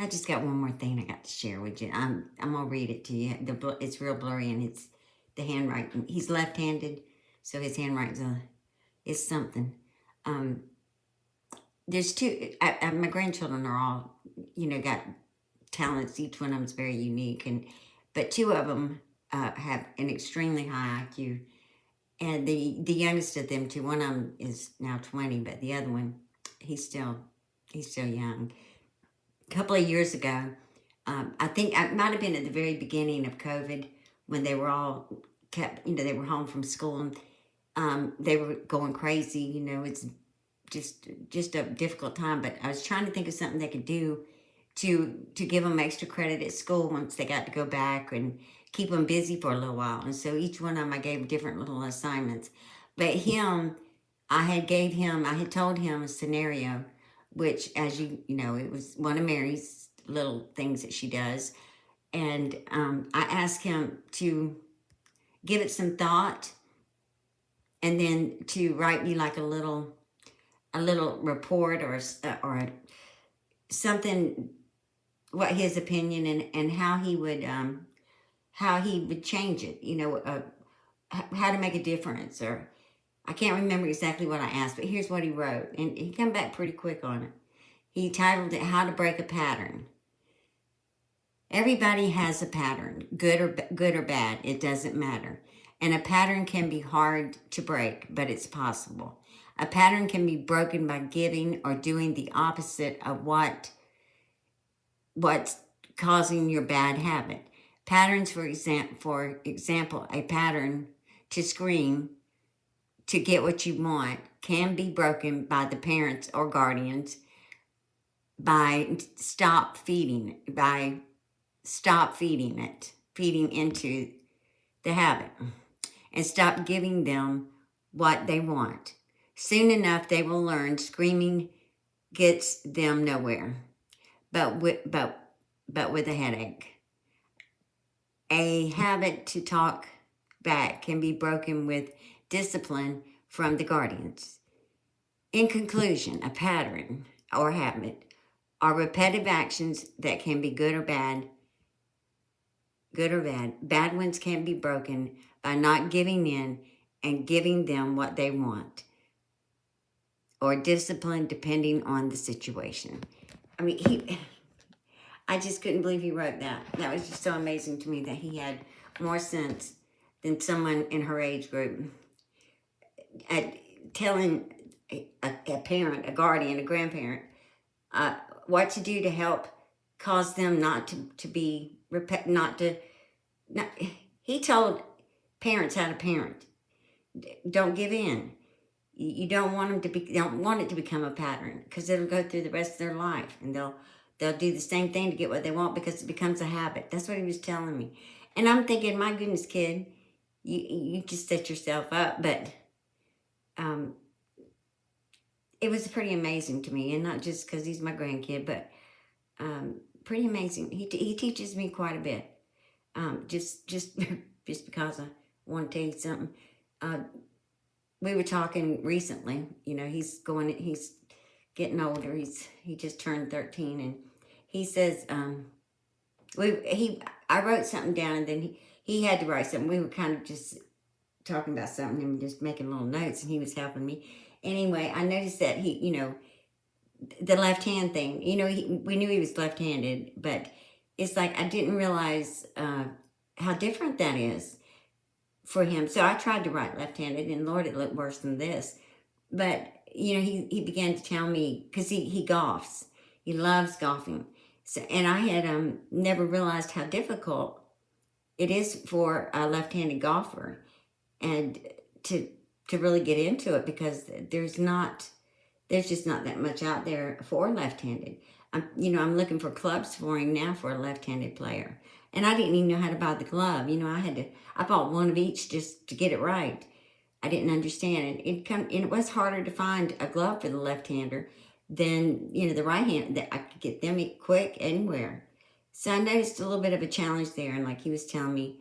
I just got one more thing I got to share with you. I'm gonna read it to you. It's real blurry and it's the handwriting. He's left-handed, so his handwriting is something. Um, there's two. My grandchildren are all, got talents. Each one of them is very unique, but two of them have an extremely high IQ, and the youngest of them, two, one of them is now 20, but the other one, he's still young. A couple of years ago, I think it might have been at the very beginning of COVID when they were all they were home from school and they were going crazy. It's just a difficult time. But I was trying to think of something they could do to give them extra credit at school once they got to go back and keep them busy for a little while. And so each one of them I gave different little assignments. But I had told him a scenario, which, as you know, it was one of Mary's little things that she does. And I asked him to give it some thought and then to write me like a little report or something, what his opinion and how he would change it, how to make a difference. Or I can't remember exactly what I asked, but here's what he wrote, and he came back pretty quick on it. He titled it, How to Break a Pattern. Everybody has a pattern, good or bad, it doesn't matter. And a pattern can be hard to break, but it's possible. A pattern can be broken by giving or doing the opposite of what's causing your bad habit. Patterns, for example, a pattern to scream to get what you want can be broken by the parents or guardians by feeding into the habit, and stop giving them what they want. Soon enough, they will learn screaming gets them nowhere, but with a headache. A habit to talk back can be broken with discipline from the guardians. In conclusion, a pattern or habit are repetitive actions that can be good or bad. Bad ones can be broken by not giving in and giving them what they want, or discipline depending on the situation. I mean, I just couldn't believe he wrote that. That was just so amazing to me that he had more sense than someone in her age group at telling a parent, a guardian, a grandparent, what to do to help cause them not to be, he told parents how to parent. Don't give in. You don't want it to become a pattern, because it'll go through the rest of their life, and they'll do the same thing to get what they want because it becomes a habit. That's what he was telling me. And I'm thinking, my goodness, kid, you just set yourself up. But it was pretty amazing to me, and not just because he's my grandkid, but pretty amazing. He teaches me quite a bit. Just because I want to tell you something. We were talking recently. He's getting older. He just turned 13, and he says, I wrote something down, and then he had to write something. We were kind of just talking about something and just making little notes, and he was helping me. Anyway, I noticed that the left hand thing, we knew he was left-handed, but it's like I didn't realize how different that is for him. So I tried to write left-handed, and Lord, it looked worse than this. But, he began to tell me, because he golfs. He loves golfing. So, and I had never realized how difficult it is for a left-handed golfer, and to really get into it, because there's just not that much out there for left-handed. I'm looking for clubs for him now for a left-handed player. And I didn't even know how to buy the glove. I bought one of each just to get it right. I didn't understand it. And it was harder to find a glove for the left-hander than, the right hand, that I could get them quick anywhere. So I noticed a little bit of a challenge there. And like he was telling me,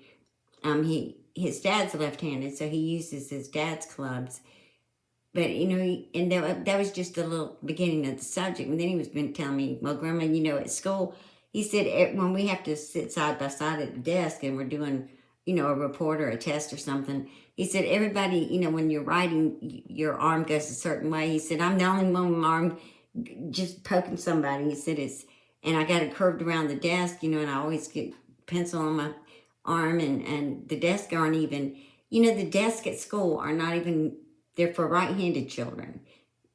his dad's left-handed, so he uses his dad's clubs. But, that was just a little beginning of the subject. And then he was been telling me, well, Grandma, at school, He said when we have to sit side by side at the desk and we're doing, a report or a test or something, he said, everybody, when you're writing, your arm goes a certain way. He said, I'm the only one with my arm just poking somebody. He said, and I got it curved around the desk, and I always get pencil on my arm, and the desk aren't even, the desk at school are not even, they're for right-handed children,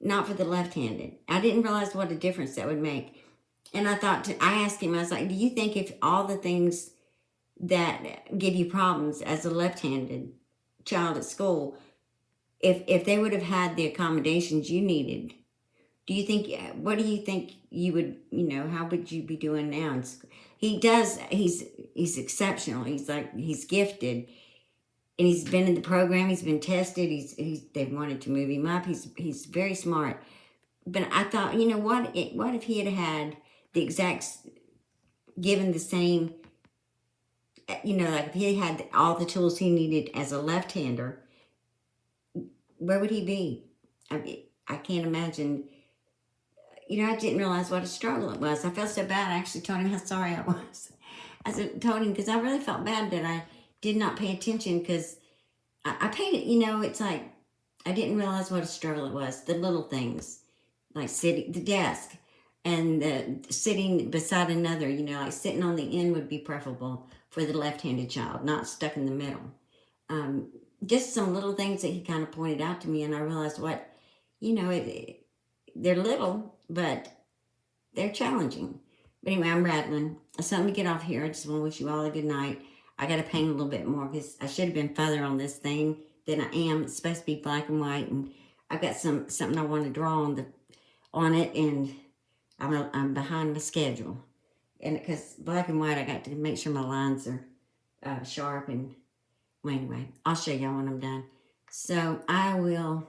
not for the left-handed. I didn't realize what a difference that would make. And I asked him, I was like, do you think if all the things that give you problems as a left-handed child at school, if they would have had the accommodations you needed, what do you think you would, how would you be doing now? He's exceptional. He's gifted, and he's been in the program. He's been tested. They've wanted to move him up. He's very smart. But I thought, what if he had the exact, given the same, like if he had all the tools he needed as a left-hander, where would he be? I can't imagine. I didn't realize what a struggle it was. I felt so bad. I actually told him how sorry I was. Told him because I really felt bad that I did not pay attention, because I paid it, it's like I didn't realize what a struggle it was. The little things, like sitting, the desk, and sitting beside another, like sitting on the end would be preferable for the left-handed child, not stuck in the middle. Just some little things that he kind of pointed out to me, and I realized what, they're little, but they're challenging. But anyway, I'm rattling. So let me get off here. I just want to wish you all a good night. I got to paint a little bit more because I should have been further on this thing than I am. It's supposed to be black and white, and I've got something I want to draw on it, and I'm behind my schedule. And because black and white, I got to make sure my lines are sharp. And well, anyway, I'll show y'all when I'm done. So I will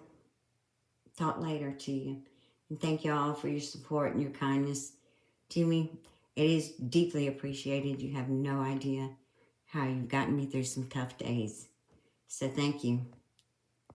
talk later to you. And thank you all for your support and your kindness to me. It is deeply appreciated. You have no idea how you've gotten me through some tough days. So thank you.